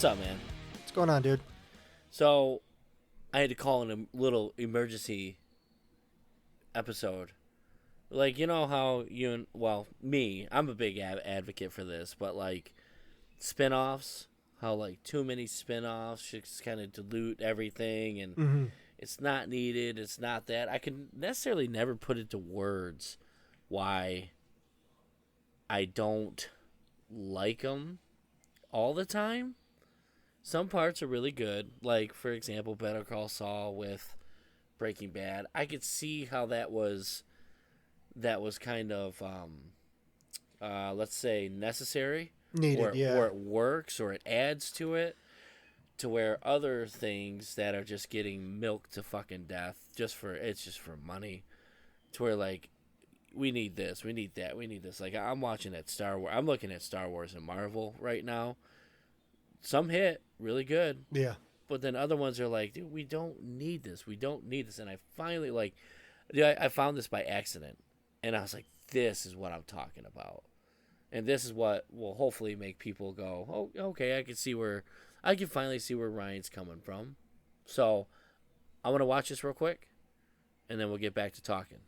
What's up, man? What's going on, dude? So, I had to call in a little emergency episode. Like, you know how me, I'm a big advocate for this, but like spin-offs, how like too many spin-offs just kind of dilute everything and it's not needed, it's not that. I can necessarily never put into words why I don't like them all the time. Some parts are really good, like for example, Better Call Saul with Breaking Bad. I could see how that was kind of let's say necessary, Needed, or it works, or it adds to it, to where other things that are just getting milked to fucking death just for money, to where like we need this, we need that, we need this. Like I'm watching at Star Wars, I'm looking at Star Wars and Marvel right now. Some hit really good. Yeah. But then other ones are like, dude, we don't need this. We don't need this. And I finally, like, I found this by accident. And I was like, this is what I'm talking about. And this is what will hopefully make people go, oh, okay, I can finally see where Ryan's coming from. So I'm going to watch this real quick, and then we'll get back to talking.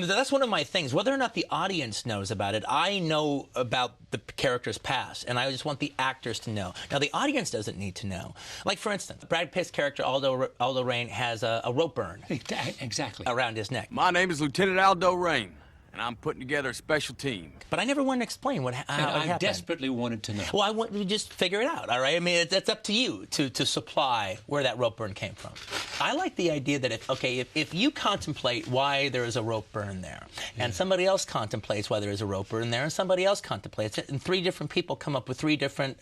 That's one of my things. Whether or not the audience knows about it, I know about the character's past, and I just want the actors to know. Now, the audience doesn't need to know. Like, for instance, Brad Pitt's character, Aldo Raine, has a rope burn. Exactly. Around his neck. My name is Lieutenant Aldo Raine, and I'm putting together a special team. But I never wanted to explain how it happened. I desperately wanted to know. Well, I want you to just figure it out, all right? I mean, it's up to you to supply where that rope burn came from. I like the idea that if you contemplate why there is a rope burn there, and somebody else contemplates why there is a rope burn there, and somebody else contemplates it, and three different people come up with three different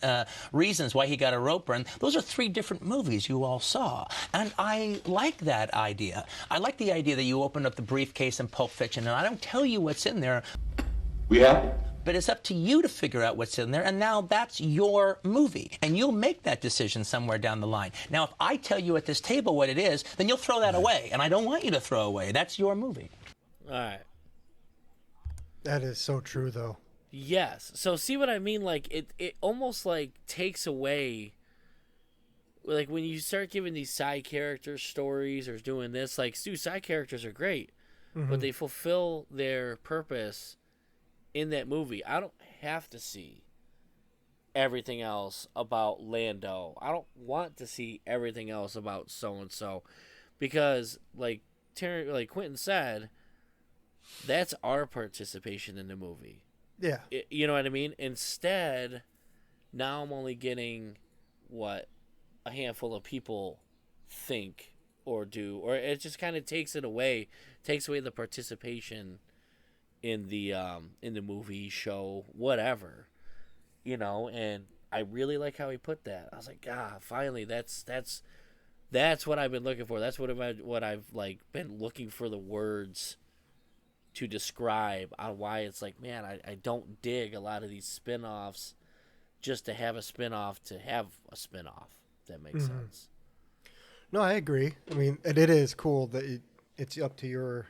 reasons why he got a rope burn, those are three different movies you all saw. And I like that idea. I like the idea that you open up the briefcase in Pulp Fiction, and I don't tell you what's in there. We happy? But it's up to you to figure out what's in there, and now that's your movie. And you'll make that decision somewhere down the line. Now, if I tell you at this table what it is, then you'll throw that away, and I don't want you to throw away. That's your movie. All right. That is so true, though. Yes. So see what I mean? Like, it almost, like, takes away, like, when you start giving these side character stories or doing this, like, dude, side characters are great, but they fulfill their purpose in that movie. I don't have to see everything else about Lando. I don't want to see everything else about so-and-so, because, like Quentin said, that's our participation in the movie. Yeah. You know what I mean? Instead, now I'm only getting what a handful of people think or do, or it just kind of takes away the participation in the movie, show, whatever, you know. And I really like how he put that. I was like, finally, that's what I've been looking for. That's what I've like been looking for, the words to describe on why it's like, man, I don't dig a lot of these spin-offs just to have a spin-off to have a spin-off. If that makes sense. No, I agree. I mean, and it is cool that it's up to your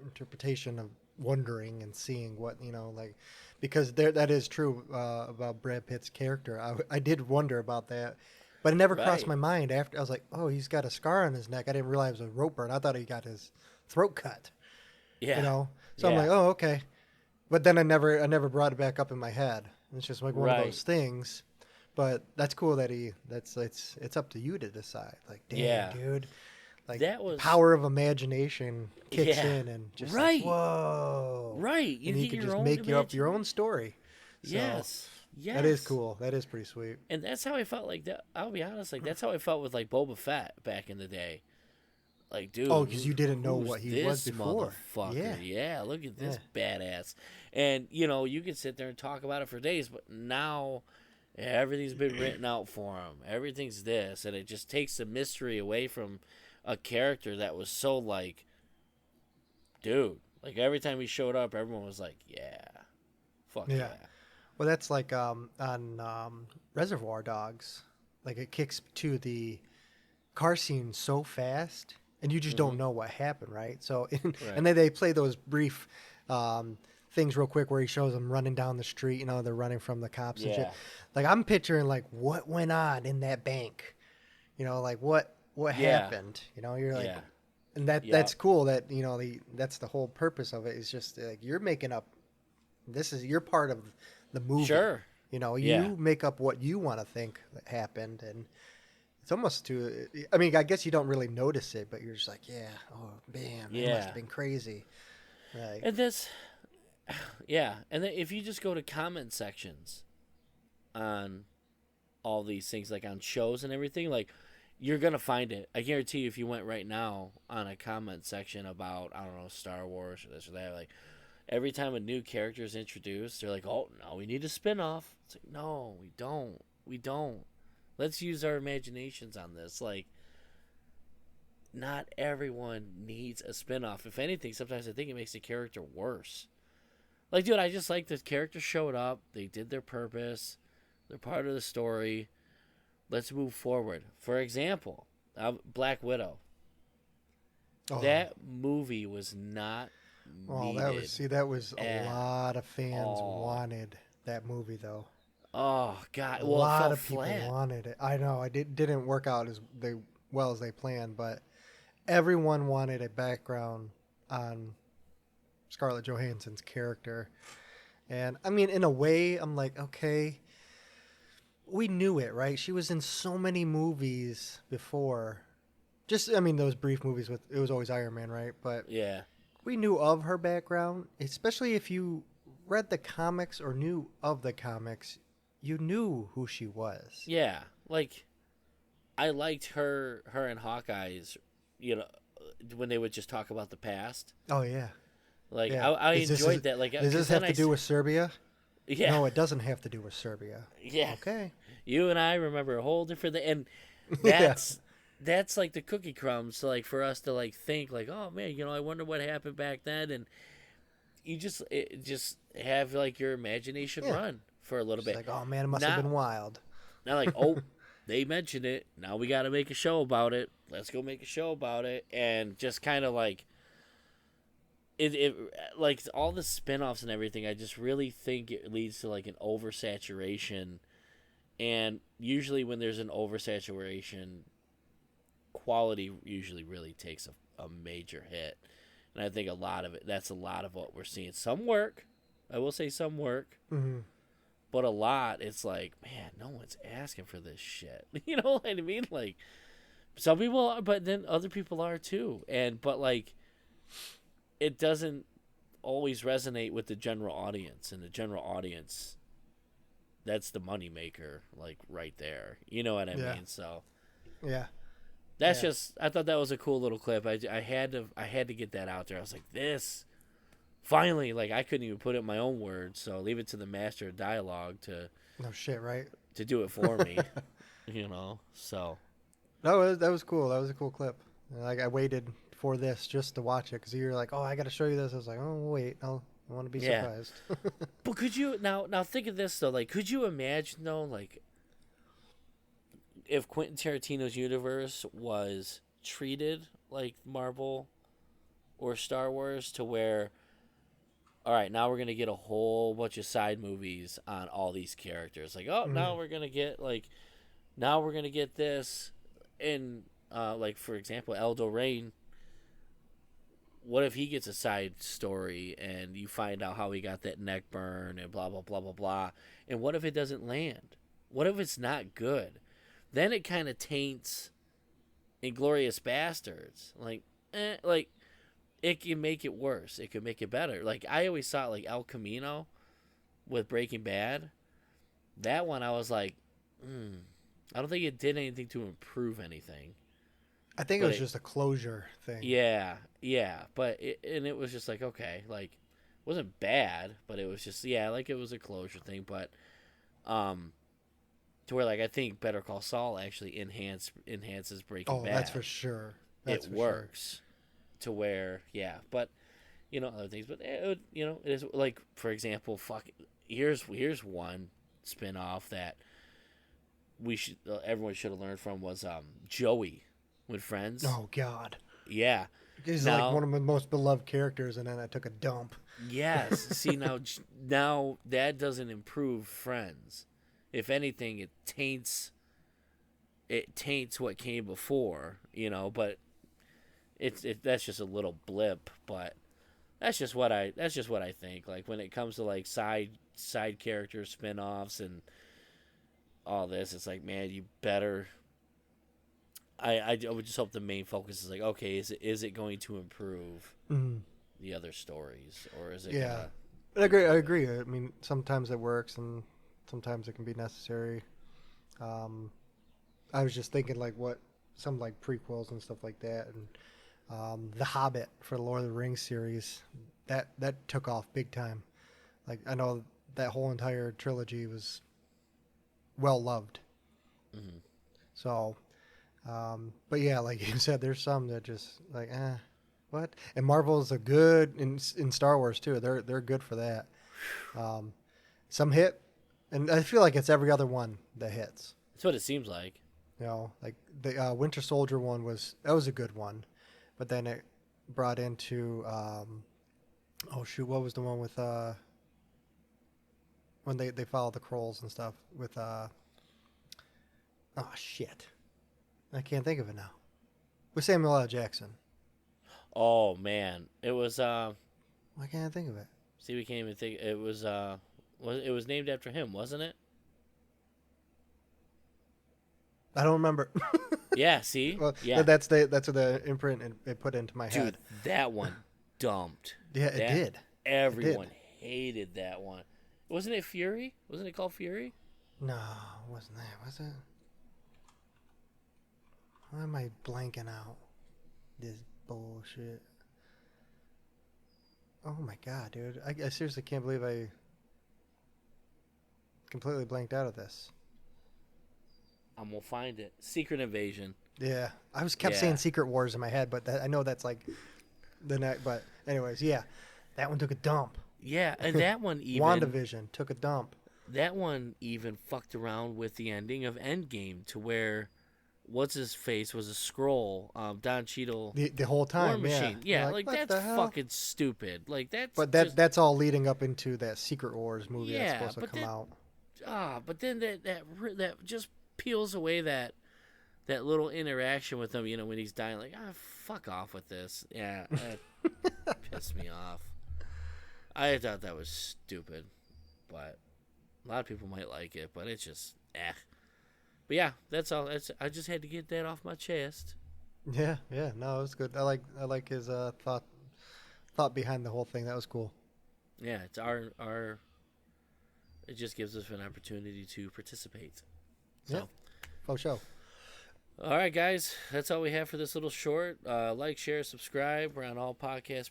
interpretation of wondering and seeing what, you know, like, because that is true about Brad Pitt's character. I did wonder about that, but it never crossed my mind after. I was like, oh, he's got a scar on his neck. I didn't realize it was a rope burn. I thought he got his throat cut. Yeah. You know? So I'm like, oh, okay. But then I never brought it back up in my head. It's just like one of those things. But that's cool that it's up to you to decide. Like, damn, dude. Like, that was power of imagination kicks in and just like, whoa. Right. And you can just make up your own story. So yes. That is cool. That is pretty sweet. And that's how I felt like that. I'll be honest, like that's how I felt with like Boba Fett back in the day. Like, dude. Oh, because you didn't know what he was before. Motherfucker. Yeah, look at this badass. And, you know, you could sit there and talk about it for days, but now everything's been written out for him. Everything's this, and it just takes the mystery away from a character that was so like, dude. Like every time he showed up, everyone was like, fuck yeah. Well, that's like on Reservoir Dogs. Like it kicks to the car scene so fast, and you just don't know what happened, right? So, and then they play those brief things real quick where he shows them running down the street. You know, they're running from the cops and shit. Yeah. Like I'm picturing like what went on in that bank. You know, like what Yeah. happened. You know, you're like, Yeah. and that's cool. That you know that's the whole purpose of it. Is just like you're making up. You're part of the movie. Sure. You know, Yeah. you make up what you want to think that happened, and it's almost too. I mean, I guess you don't really notice it, but you're just like, yeah, oh man, it must have been crazy. Like, And this, yeah, and then if you just go to comment sections on all these things, like on shows and everything, like you're gonna find it. I guarantee you, if you went right now on a comment section about, I don't know, Star Wars or this or that, like every time a new character is introduced, they're like, oh no, we need a spin-off. It's like, no, we don't. Let's use our imaginations on this. Like, not everyone needs a spin-off. If anything, sometimes I think it makes the character worse. Like, dude, I just like the characters showed up. They did their purpose. They're part of the story. Let's move forward. For example, Black Widow. oh, That movie was not oh, needed. that was a at lot of fans all. wanted that movie though. Oh God! A Well, it lot fell of people flat. wanted it. I know didn't work out as well as they planned, but everyone wanted a background on Scarlett Johansson's character. And I mean, in a way, I'm like, okay, we knew it, right? She was in so many movies before. Just, I mean, those brief movies with it was always Iron Man, right? But Yeah. we knew of her background, especially if you read the comics or knew of the comics. You knew who she was. Yeah, like I liked her and Hawkeye's, you know, when they would just talk about the past. Oh yeah. Like Yeah. I enjoyed that. Like, does this 'cause have then to do with Serbia? Yeah, No, it doesn't have to do with Serbia. yeah. Okay. You and I remember a whole different thing, and Yeah. that's like the cookie crumbs. So like for us to like think like, oh man, you know, I wonder what happened back then, and you just have like your imagination Yeah. run for a little It's bit. like, oh man, it must have Now- been wild. Now, like, oh, they mentioned it. Now we got to make a show about it. Let's go make a show about it. And just kind of like, it like all the spin-offs and everything, I just really think it leads to like an oversaturation. And usually when there's an oversaturation, quality usually really takes a major hit. And I think a lot of it, that's a lot of what we're seeing. Some work. I will say some work. Mm-hmm. But a lot, it's like, man, no one's asking for this shit. You know what I mean? Like, some people are, but then other people are too. But like, it doesn't always resonate with the general audience. And the general audience, that's the moneymaker, like, right there. You know what I Yeah. mean? So, Yeah. that's Yeah. just, I thought that was a cool little clip. I had to get that out there. I was like, this. Finally, like I couldn't even put it in my own words, so leave it to the master of dialogue to No shit, right? do it for me, you know. So No, that was cool. That was a cool clip. Like I waited for this just to watch it because you're like, oh, I got to show you this. I was like, oh wait, I want to be Yeah. surprised. but could you now think of this though? Like, could you imagine though, like if Quentin Tarantino's universe was treated like Marvel or Star Wars, to where, all right, now we're gonna get a whole bunch of side movies on all these characters. Like, oh, now we're gonna get this, and like for example, Aldo Raine. What if he gets a side story and you find out how he got that neck burn and blah blah blah blah blah? And what if it doesn't land? What if it's not good? Then it kind of taints Inglourious Basterds. Like, it can make it worse. It could make it better. Like, I always thought, like, El Camino with Breaking Bad, that one I was like, I don't think it did anything to improve anything. I think But it was just a closure thing. Yeah. But it was just like, okay, like, it wasn't bad, but it was just, yeah, like, it was a closure thing. But, to where, like, I think Better Call Saul actually enhances Breaking Oh, Bad. that's for sure. That's It for works. To where, yeah, but you know, other things, but you know, it is like, for example, here's one spin-off that everyone should have learned from was Joey with Friends. Sure. Oh God. Yeah, He's Now- like one of my most beloved characters, and then I took a dump. Yes. See, now that doesn't improve Friends. If anything, it taints what came before, but that's just a little blip, but that's just what I think. Like when it comes to like side character spin-offs and all this, it's like, man, you better I would just hope the main focus is like, okay, is it going to improve the other stories, or is it Yeah. gonna... I agree. I mean, sometimes it works, and sometimes it can be necessary. I was just thinking like some like prequels and stuff like that, and The Hobbit for the Lord of the Rings series, that took off big time. Like I know that whole entire trilogy was well loved. Mm-hmm. So, but yeah, like you said, there's some that just like, what? And Marvel's a good in Star Wars too. They're good for that. Some hit, and I feel like it's every other one that hits. That's what it seems like. Like the Winter Soldier one was a good one, but then it brought into what was the one with when they follow the Krolls and stuff with I can't think of it now. With Samuel L. Jackson. Oh man, it was Why can't I think of it? see, we can't even think. It was it was named after him, wasn't it? I don't remember. Yeah, see? Well, Yeah. that's what the imprint it put into my Dude, head. that one dumped. Yeah, it did. Everyone hated that one. Wasn't it Fury? Wasn't it called Fury? No, it wasn't that, was it? Why am I blanking out? This bullshit. Oh my god, dude. I seriously can't believe I completely blanked out of this. I'm gonna find it. Secret Invasion. Yeah. I kept saying Secret Wars in my head, but I know that's like the next. But anyways, yeah. That one took a dump. Yeah, and that one even... WandaVision took a dump. That one even fucked around with the ending of Endgame to where... What's-his-face was a scroll. Don Cheadle... The whole time, War Machine. yeah. Yeah, like that's fucking stupid. Like that's... But just... that's all leading up into that Secret Wars movie that's Yeah, supposed to come out. but then that just peels away that little interaction with him, when he's dying, like, fuck off with this. Yeah, that pissed me off. I thought that was stupid, but a lot of people might like it, but it's just, But yeah, that's all. I just had to get that off my chest. Yeah, no, it was good. I like his thought behind the whole thing. That was cool. Yeah, it's our it just gives us an opportunity to participate. So. Yeah, for sure. All right, guys, that's all we have for this little short. Like, share, subscribe. We're on all podcast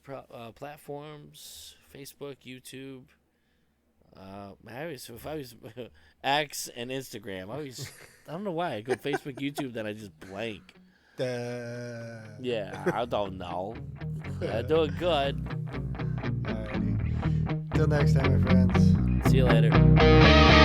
platforms: Facebook, YouTube. If I was X and Instagram, I don't know why I go Facebook, YouTube, then I just blank. Yeah, I don't know. I do it good. Alrighty. Till next time, my friends. See you later.